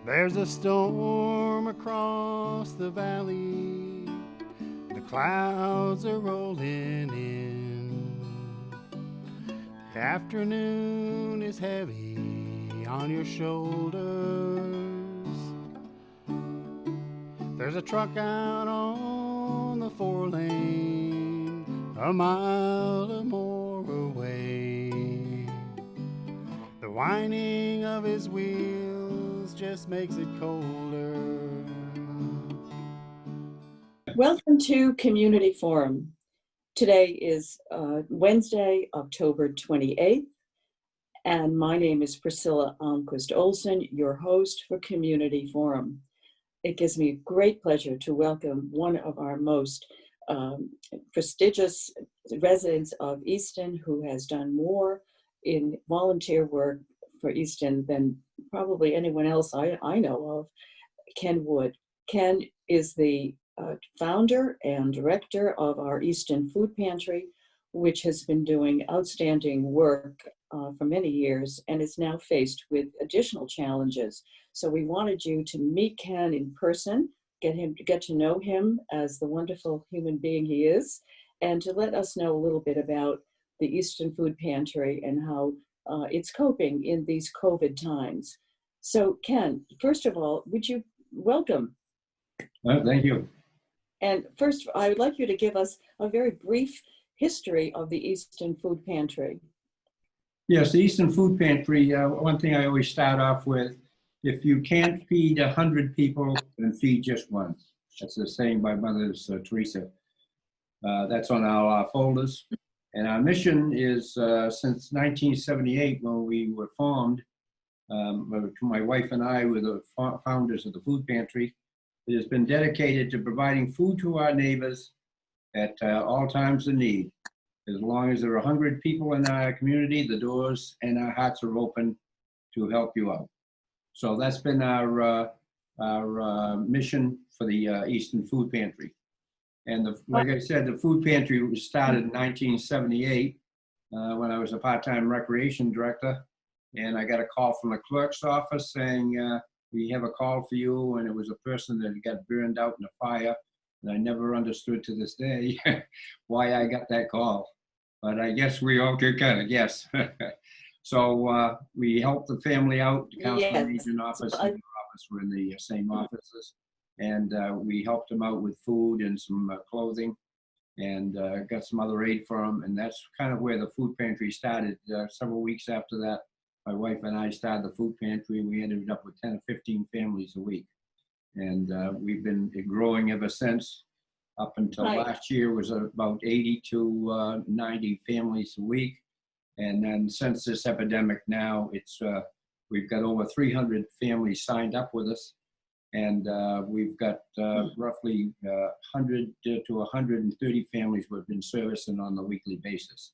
There's a storm across the valley. The clouds are rolling in. The afternoon is heavy on your shoulders. There's a truck out on the 4-lane, a mile or more away. The whining of his wheels just makes it colder. Welcome to Community Forum. Today is Wednesday, October 28th, and my name is Priscilla Almquist Olsen, your host for Community Forum. It gives me great pleasure to welcome one of our most prestigious residents of Easton, who has done more in volunteer work for Easton than probably anyone else I know of, Ken Wood. Ken is the founder and director of our Easton Food Pantry, which has been doing outstanding work for many years and is now faced with additional challenges. So we wanted you to meet Ken in person, get to know him as the wonderful human being he is, and to let us know a little bit about the Easton Food Pantry and how it's coping in these COVID times. So Ken, first of all, would you welcome? Thank you. And first, I would like you to give us a very brief history of the Easton Food Pantry. Yes, the Easton Food Pantry, one thing I always start off with, if you can't feed 100 people, then feed just one. That's the saying by Mother Teresa. That's on our folders. And our mission is since 1978, when we were formed, my wife and I were the founders of the food pantry. It has been dedicated to providing food to our neighbors at all times of need. As long as there are 100 people in our community, the doors and our hearts are open to help you out. So that's been our mission for the Easton Food Pantry. And like I said, the food pantry was started in 1978 when I was a part-time recreation director. And I got a call from the clerk's office saying, we have a call for you, and it was a person that got burned out in a fire. And I never understood to this day why I got that call. But I guess we all could kind of guess. So we helped the family out. The council agent office and the office were in the same offices. And we helped them out with food and some clothing, and got some other aid for them. And that's kind of where the food pantry started. Several weeks after that, my wife and I started the food pantry, and we ended up with 10 or 15 families a week. And we've been growing ever since. Up until last year was about 80 to 90 families a week. And then since this epidemic now, it's we've got over 300 families signed up with us. And we've got roughly 100 to 130 families we've been servicing on a weekly basis.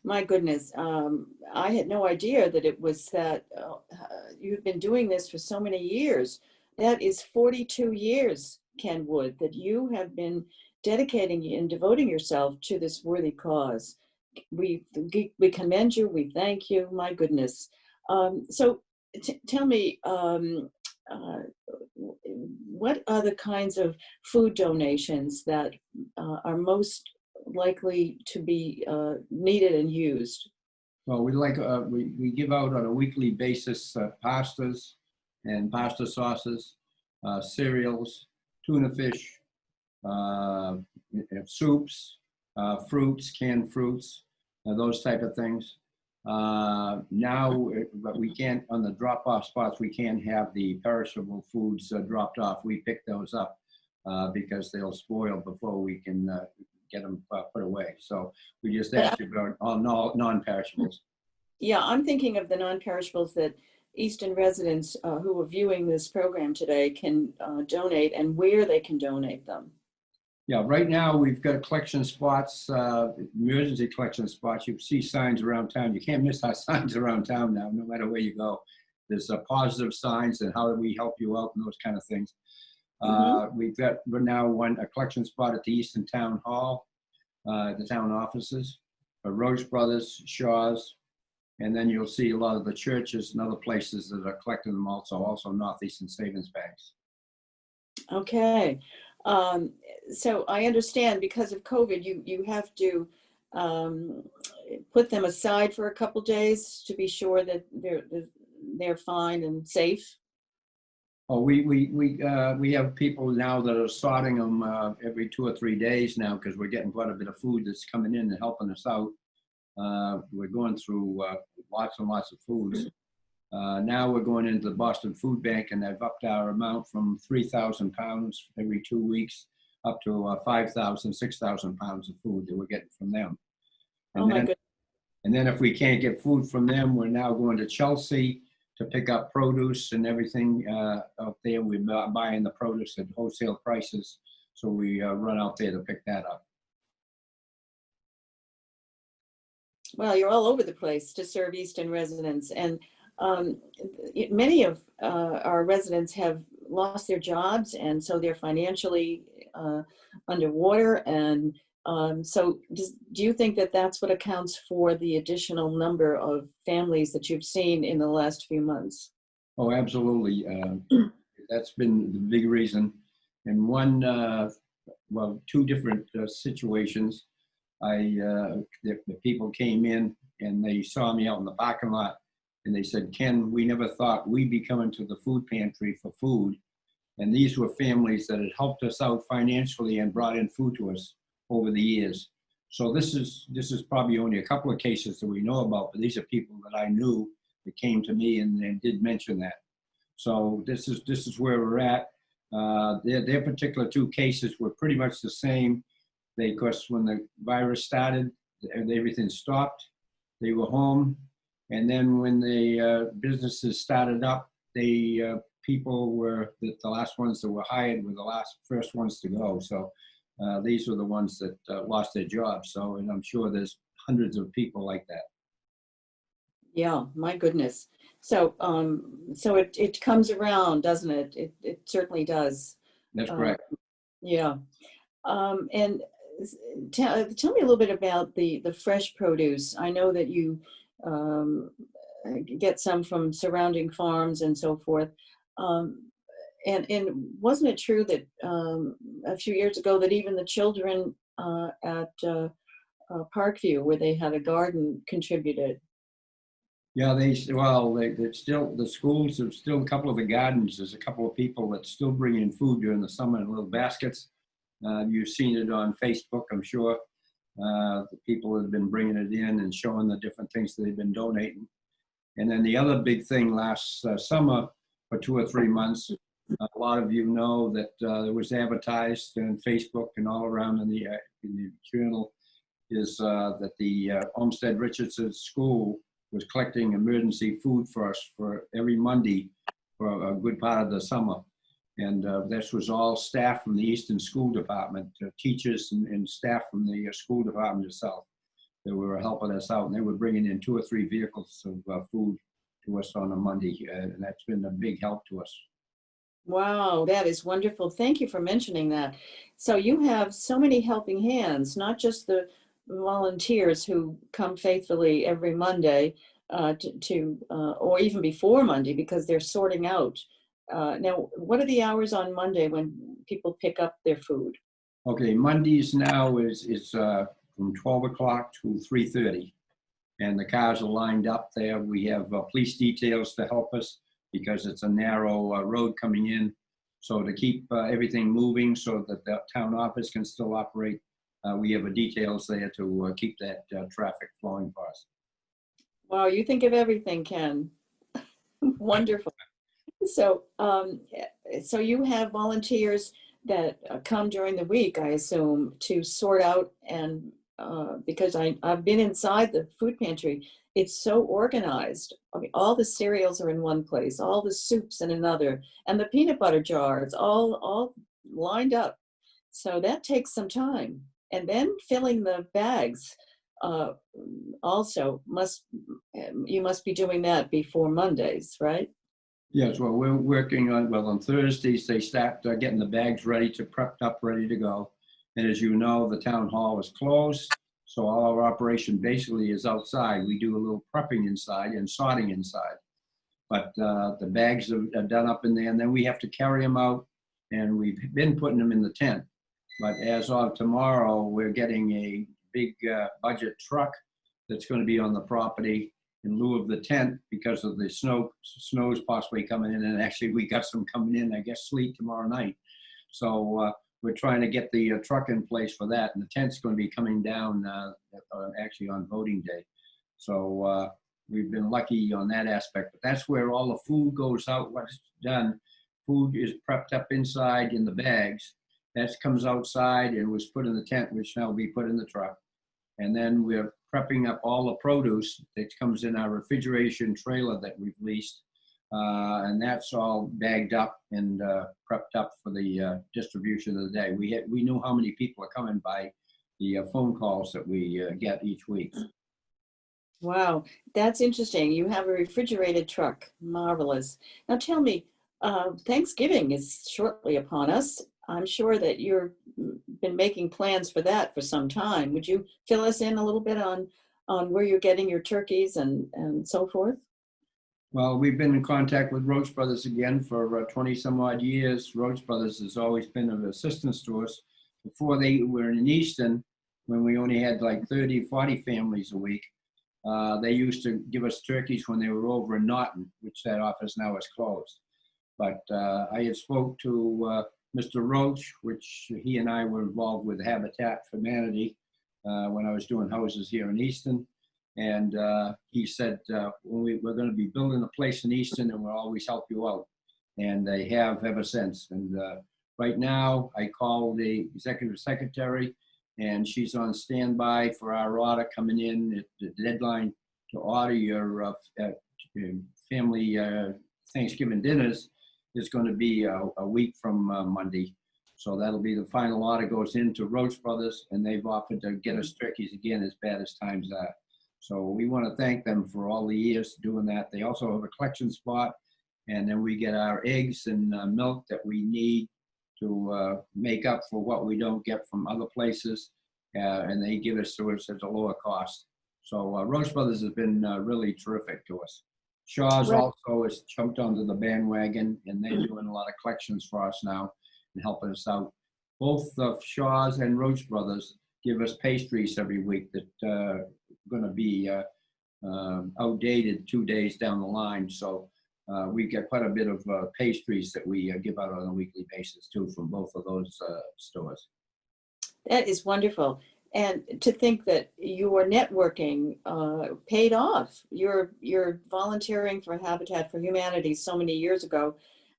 My goodness, I had no idea that it was that you've been doing this for so many years. That is 42 years, Ken Wood, that you have been dedicating and devoting yourself to this worthy cause. We commend you, we thank you, my goodness. So tell me, what are the kinds of food donations that are most likely to be needed and used? Well, we give out on a weekly basis pastas and pasta sauces, cereals, tuna fish, soups, fruits, canned fruits, those type of things. Now, but we can't, on the drop-off spots, we can't have the perishable foods dropped off. We pick those up because they'll spoil before we can get them put away. So we just ask you about all non-perishables. Yeah, I'm thinking of the non-perishables that Easton residents who are viewing this program today can donate, and where they can donate them. Yeah, right now we've got collection spots, emergency collection spots. You see signs around town. You can't miss our signs around town now, no matter where you go. There's positive signs and how do we help you out and those kind of things. We've got now a collection spot at the Easton Town Hall, the town offices, Roche Brothers, Shaw's, And then you'll see a lot of the churches and other places that are collecting them also Northeastern Savings Banks. Okay. So I understand because of COVID, you have to um, put them aside for a couple days to be sure that they're fine and safe. Oh, we have people now that are sorting them every 2 or 3 days now because we're getting quite a bit of food that's coming in and helping us out. We're going through lots and lots of foods. Now we're going into the Boston Food Bank, and they've upped our amount from 3,000 pounds every 2 weeks up to 5,000, 6,000 pounds of food that we're getting from them. And Oh my goodness. And then if we can't get food from them, we're now going to Chelsea to pick up produce and everything out there. We're buying the produce at wholesale prices, so we run out there to pick that up. Well, you're all over the place to serve Easton residents, and many of our residents have lost their jobs, and so they're financially underwater. And so do you think that that's what accounts for the additional number of families that you've seen in the last few months? Oh, absolutely. That's been the big reason. And two different situations. The people came in and they saw me out in the parking lot, and they said, "Ken, we never thought we'd be coming to the food pantry for food." And these were families that had helped us out financially and brought in food to us over the years. So this is probably only a couple of cases that we know about, but these are people that I knew that came to me and did mention that. So this is where we're at. Their particular 2 cases were pretty much the same. Of course, when the virus started, everything stopped. They were home. And then when the businesses started up, people were the last ones that were hired were the first ones to go. So these were the ones that lost their jobs. So, and I'm sure there's hundreds of people like that. Yeah, my goodness. So so it comes around, doesn't it? It certainly does. That's correct. Yeah. And tell me a little bit about the fresh produce. I know that you get some from surrounding farms and so forth. And wasn't it true that a few years ago that even the children at Parkview, where they had a garden, contributed? Yeah, they still, the schools have still, a couple of the gardens, there's a couple of people that still bring in food during the summer in little baskets. You've seen it on Facebook, I'm sure. The people have been bringing it in and showing the different things that they've been donating. And then the other big thing last summer for 2 or 3 months, a lot of you know that it was advertised on Facebook and all around in the journal, is that the Olmsted Richardson School was collecting emergency food for us for every Monday for a good part of the summer. And this was all staff from the Easton School Department, teachers and staff from the school department itself that were helping us out. And they were bringing in 2 or 3 vehicles of food to us on a Monday. And that's been a big help to us. Wow, that is wonderful. Thank you for mentioning that. So you have so many helping hands, not just the volunteers who come faithfully every Monday or even before Monday because they're sorting out. Now, what are the hours on Monday when people pick up their food? Okay, Mondays now is from 12 o'clock to 3:30. And the cars are lined up there. We have police details to help us because it's a narrow road coming in. So to keep everything moving so that the town office can still operate, we have details there to keep that traffic flowing for us. Wow, you think of everything, Ken. Wonderful. So, so you have volunteers that come during the week, I assume, to sort out and because I've been inside the food pantry, it's so organized. I mean, all the cereals are in one place, all the soups in another, and the peanut butter jars all lined up. So that takes some time. And then filling the bags also you must be doing that before Mondays, right? Yes, well, we're working on Thursdays, they start getting the bags ready to prepped up, ready to go. And as you know, the town hall is closed. So all our operation basically is outside. We do a little prepping inside and sorting inside. But the bags are done up in there, and then we have to carry them out, and we've been putting them in the tent. But as of tomorrow, we're getting a big budget truck that's going to be on the property in lieu of the tent because of the snow's possibly coming in, and actually we got some coming in, I guess sleet tomorrow night. So we're trying to get the truck in place for that, and the tent's going to be coming down actually on voting day. So we've been lucky on that aspect, but that's where all the food goes out. What's done, food is prepped up inside in the bags. That comes outside and was put in the tent, which now will be put in the truck. And then we're prepping up all the produce that comes in our refrigeration trailer that we've leased. And that's all bagged up and prepped up for the distribution of the day. We knew how many people are coming by the phone calls that we get each week. Wow, that's interesting. You have a refrigerated truck. Marvelous. Now tell me, Thanksgiving is shortly upon us. I'm sure that you've been making plans for that for some time. Would you fill us in a little bit on where you're getting your turkeys and so forth? Well, we've been in contact with Roach Brothers again for 20 some odd years. Roach Brothers has always been of assistance to us. Before they were in Easton, when we only had like 30, 40 families a week, they used to give us turkeys when they were over in Norton, which that office now is closed. But I had spoke to Mr. Roach, which he and I were involved with Habitat for Humanity when I was doing houses here in Easton. And he said, we're going to be building a place in Easton and we'll always help you out. And they have ever since. And right now I called the executive secretary and she's on standby for our order coming in. The deadline to order your family Thanksgiving dinners is going to be a week from Monday. So that'll be the final order goes into Roach Brothers, and they've offered to get us turkeys again as bad as times are. So we want to thank them for all the years doing that. They also have a collection spot, and then we get our eggs and milk that we need to make up for what we don't get from other places, and they give us to us at a lower cost. So Roach Brothers has been really terrific to us. Shaw's also has jumped onto the bandwagon, and they're doing a lot of collections for us now and helping us out. Both Shaw's and Roach Brothers give us pastries every week that are going to be outdated 2 days down the line. So we get quite a bit of pastries that we give out on a weekly basis too from both of those stores. That is wonderful. And to think that your networking paid off. You're volunteering for Habitat for Humanity so many years ago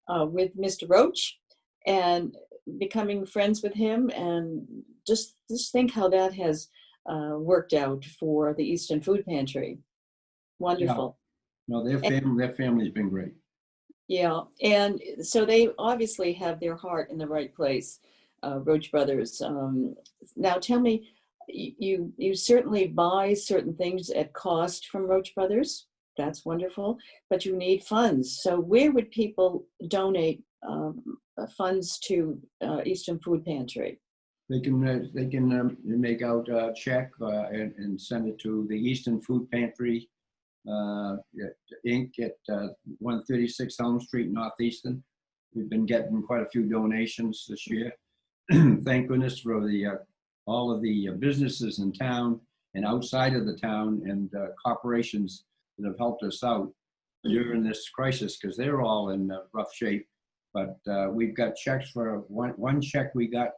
with Mr. Roach and becoming friends with him. And just think how that has worked out for the Easton Food Pantry. Wonderful. Yeah. No, their family's been great. Yeah, and so they obviously have their heart in the right place, Roach Brothers. Now tell me, you certainly buy certain things at cost from Roach Brothers. That's wonderful, but you need funds. So where would people donate funds to Easton Food Pantry? They can make out a check and send it to the Easton Food Pantry Inc. at 136 Elm Street, Northeastern. We've been getting quite a few donations this year. Thank goodness for all of the businesses in town and outside of the town and corporations that have helped us out during this crisis, because they're all in rough shape. But we've got checks for one check we got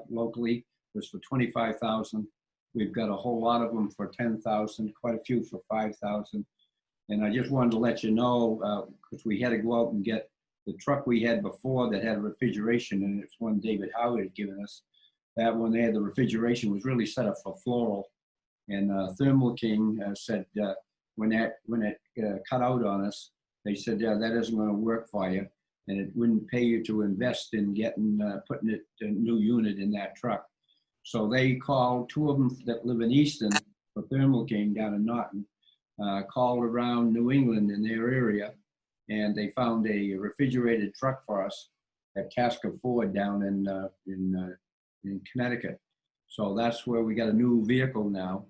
locally was for $25,000. We've got a whole lot of them for $10,000, quite a few for $5,000. And I just wanted to let you know, because we had to go out and get the truck we had before that had refrigeration, and it's one David Howard had given us. That one there, the refrigeration was really set up for floral. And Thermal King said when it cut out on us, they said, yeah, that isn't going to work for you. And it wouldn't pay you to invest in putting it a new unit in that truck. So they called two of them that live in Easton for Thermal King down in Norton, called around New England in their area, and they found a refrigerated truck for us at Tasker Ford down in Connecticut. So that's where we got a new vehicle now.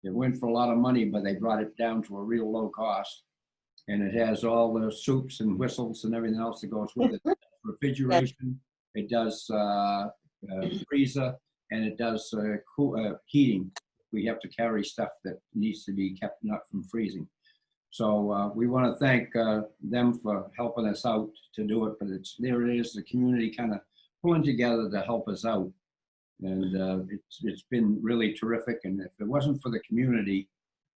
It went for a lot of money, but they brought it down to a real low cost. And it has all the soups and whistles and everything else that goes with it. Refrigeration, it does freezer, and it does heating. We have to carry stuff that needs to be kept not from freezing. So we want to thank them for helping us out to do it, but there it is, the community kind of pulling together to help us out. And it's been really terrific. And if it wasn't for the community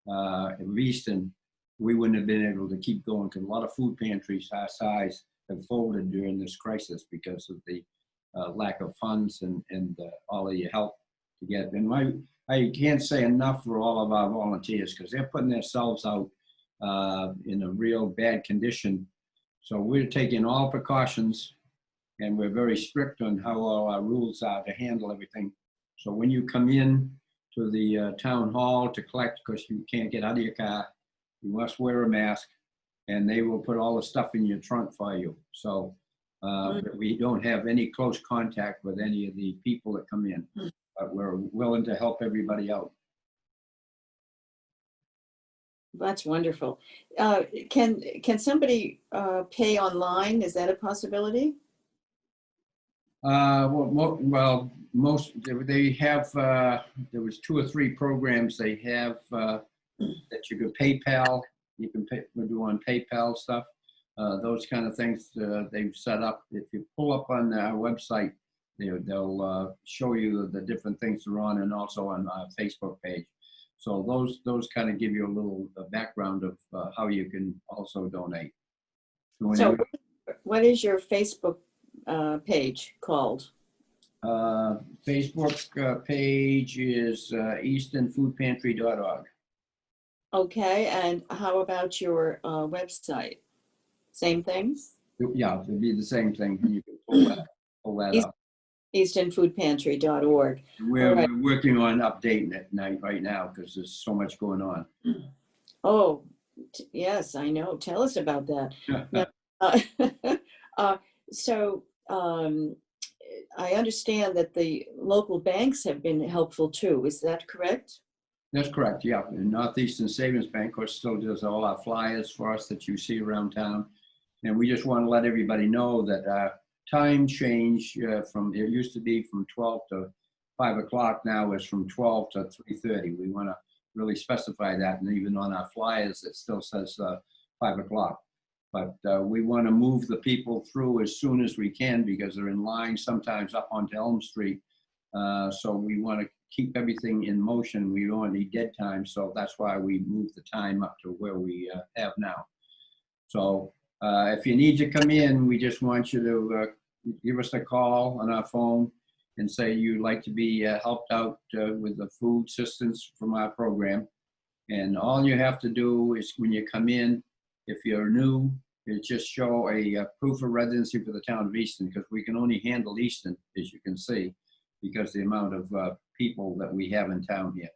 in Easton, we wouldn't have been able to keep going, because a lot of food pantries our size have folded during this crisis because of the lack of funds and all of your help to get. And I can't say enough for all of our volunteers, because they're putting themselves out in a real bad condition. So we're taking all precautions, and we're very strict on how all our rules are to handle everything. So when you come in to the town hall to collect, because you can't get out of your car, you must wear a mask, and they will put all the stuff in your trunk for you. So we don't have any close contact with any of the people that come in, but we're willing to help everybody out. That's wonderful. Can somebody pay online? Is that a possibility? Well, most they have. There was 2 or 3 programs they have that you could PayPal. You can do on PayPal stuff. Those kind of things they've set up. If you pull up on our website, they'll show you the different things they're on, and also on our Facebook page. So those kind of give you a little background of how you can also donate. So what is your Facebook page called? Facebook page is eastonfoodpantry.org. Okay, and how about your website? Same things? Yeah, it'd be the same thing. You can pull that up. eastonfoodpantry.org. We're working on updating it right now, because there's so much going on. Oh, yes, I know. Tell us about that. So I understand that the local banks have been helpful too. Is that correct? That's correct, yeah. And Northeastern Savings Bank, of course, still does all our flyers for us that you see around town. And we just want to let everybody know that time change from, it used to be from 12 to 5 o'clock, now is from 12 to 3:30. We want to really specify that, and even on our flyers, it still says 5 o'clock. But we want to move the people through as soon as we can, because they're in line sometimes up onto Elm Street. So we want to keep everything in motion. We don't need dead time, so that's why we moved the time up to where we have now. So if you need to come in, we just want you to give us a call on our phone and say you'd like to be helped out with the food assistance from our program. And all you have to do is, when you come in, if you're new, you just show a proof of residency for the town of Easton, because we can only handle Easton, as you can see, because the amount of people that we have in town here.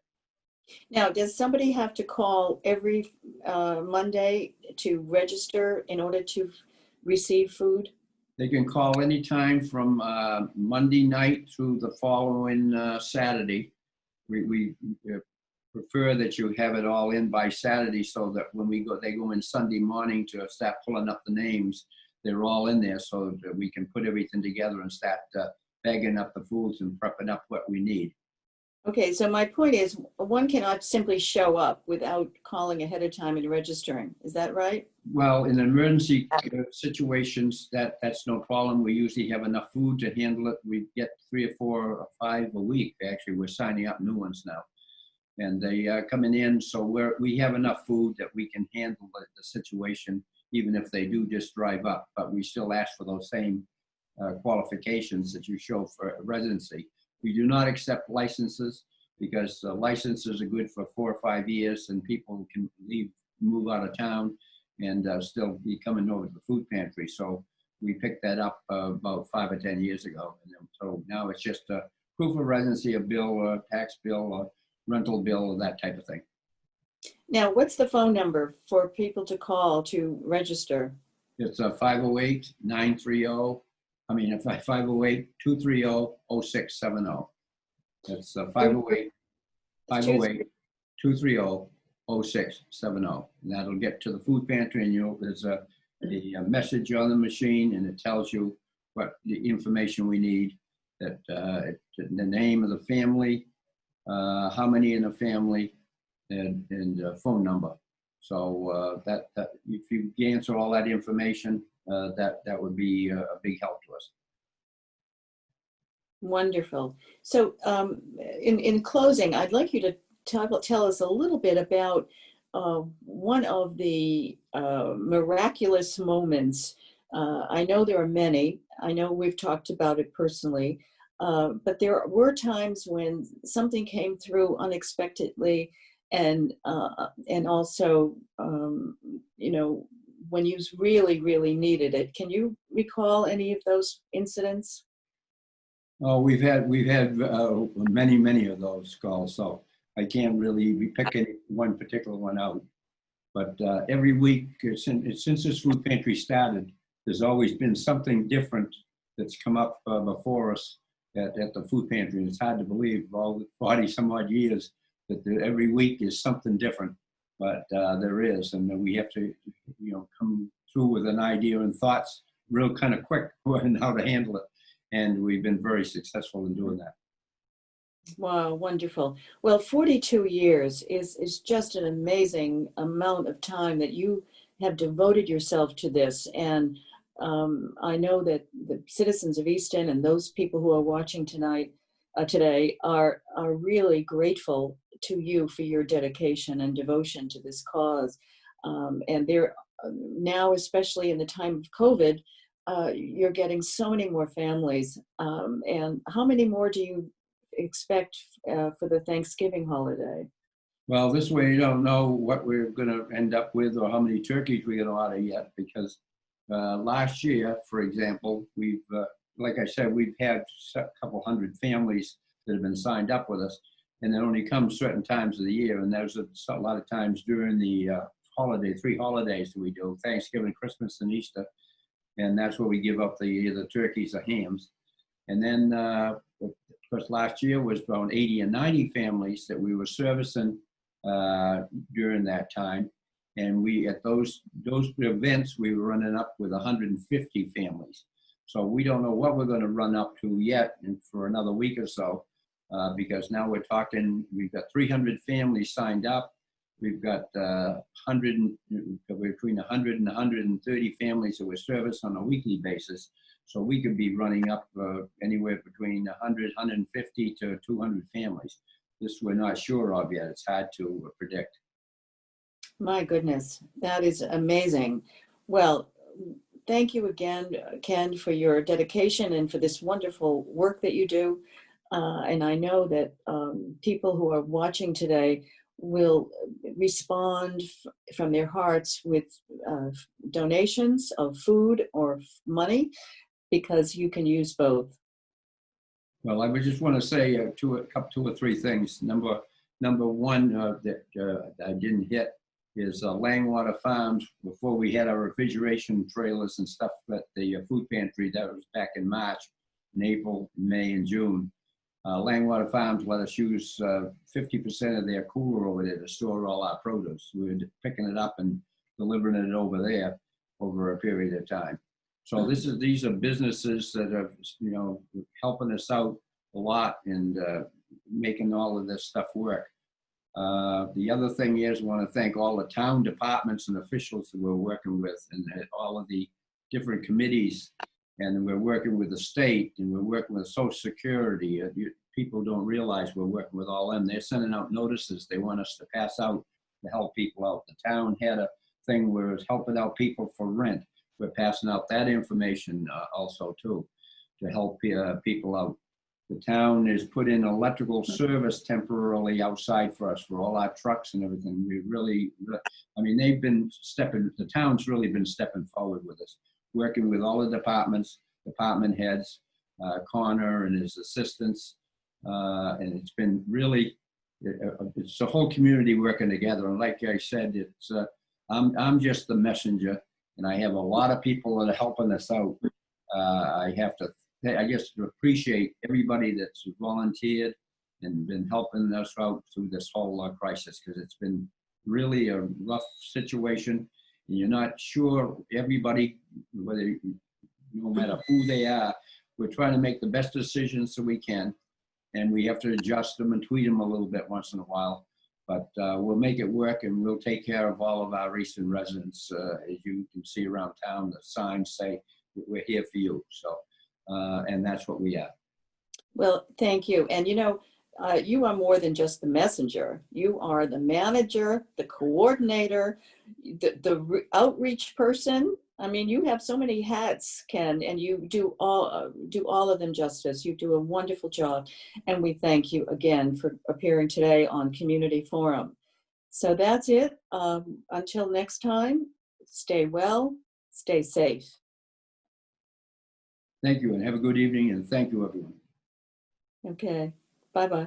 Now, does somebody have to call every Monday to register in order to receive food? They can call anytime from Monday night through the following Saturday. We prefer that you have it all in by Saturday, so that when they go in Sunday morning to start pulling up the names, they're all in there, so that we can put everything together and start bagging up the foods and prepping up what we need. Okay, so my point is, one cannot simply show up without calling ahead of time and registering. Is that right? Well, in emergency situations, that's no problem. We usually have enough food to handle it. We get 3 or 4 or 5 a week. Actually, we're signing up new ones now, and they are coming in. So we have enough food that we can handle the situation, even if they do just drive up. But we still ask for those same qualifications that you show for residency. We do not accept licenses, because licenses are good for 4 or 5 years, and people can move out of town and still be coming over to the food pantry. So we picked that up about 5 or 10 years ago. And so now it's just a proof of residency, a bill, or a tax bill, or rental bill, or that type of thing. Now, what's the phone number for people to call to register? It's 508-230-0670. That's 508 230-0670. And that'll get to the food pantry, and there's a message on the machine, and it tells you what the information we need, that the name of the family, how many in the family, and phone number. So that if you answer all that information, that would be a big help to us. Wonderful. So in closing, I'd like you to tell us a little bit about one of the miraculous moments. I know there are many. I know we've talked about it personally, but there were times when something came through unexpectedly, and also, you know, when you really, really needed it. Can you recall any of those incidents? Oh, we've had many of those calls, so I can't really be picking one particular one out. But every week since this food pantry started, there's always been something different that's come up before us at the food pantry. And it's hard to believe, all the 40 some odd years, that every week is something different. But there is, and we have to, you know, come through with an idea and thoughts real kind of quick on how to handle it. And we've been very successful in doing that. Wow, wonderful. Well, 42 years is just an amazing amount of time that you have devoted yourself to this. And I know that the citizens of Easton and those people who are watching today are really grateful to you for your dedication and devotion to this cause. And they're now, especially in the time of COVID, you're getting so many more families. And how many more do you expect for the Thanksgiving holiday? Well, this way you don't know what we're going to end up with or how many turkeys we're going to order yet, because last year, for example, we've, like I said, we've had a couple hundred families that have been signed up with us, and it only comes certain times of the year, and there's a lot of times during the three holidays that we do, Thanksgiving, Christmas, and Easter, and that's where we give up the turkeys or hams. And then, of course, last year was around 80 and 90 families that we were servicing during that time. And we, at those events, we were running up with 150 families. So we don't know what we're going to run up to yet, and for another week or so, because now we're talking, we've got 300 families signed up. We've got between 100 and 130 families that we service on a weekly basis. So we could be running up anywhere between 100, 150 to 200 families. This we're not sure of yet. It's hard to predict. My goodness, that is amazing. Well, thank you again, Ken, for your dedication and for this wonderful work that you do. And I know that people who are watching today will respond from their hearts with donations of food or money, because you can use both. Well, I would just want to say two or three things. Number one that I didn't hit is Langwater Farms. Before we had our refrigeration trailers and stuff at the food pantry, that was back in March, in April, May, and June. Langwater Farms let us use 50% of their cooler over there to store all our produce. We were picking it up and delivering it over there over a period of time. So these are businesses that are, you know, helping us out a lot and making all of this stuff work. The other thing is, I want to thank all the town departments and officials that we're working with, and all of the different committees. And we're working with the state, and we're working with Social Security. People don't realize we're working with all them. They're sending out notices they want us to pass out to help people out. The town had a thing where it's helping out people for rent. We're passing out that information also too, to help people out. The town has put in electrical service temporarily outside for us for all our trucks and everything. We really, I mean, the town's really been stepping forward with us, working with all the departments, department heads, Connor and his assistants. And it's been really, it's the whole community working together. And like I said, it's I'm just the messenger, and I have a lot of people that are helping us out. I just appreciate everybody that's volunteered and been helping us out through this whole crisis, because it's been really a rough situation. And you're not sure everybody, whether no matter who they are, we're trying to make the best decisions so we can, and we have to adjust them and tweak them a little bit once in a while. But we'll make it work, and we'll take care of all of our Easton residents. As you can see around town, the signs say we're here for you. So, and that's what we are. Well, thank you. And you know, you are more than just the messenger. You are the manager, the coordinator, the outreach person. I mean, you have so many hats, Ken, and you do all of them justice. You do a wonderful job, and we thank you again for appearing today on Community Forum. So that's it. Until next time, stay well, stay safe. Thank you, and have a good evening, and thank you, everyone. Okay, bye-bye.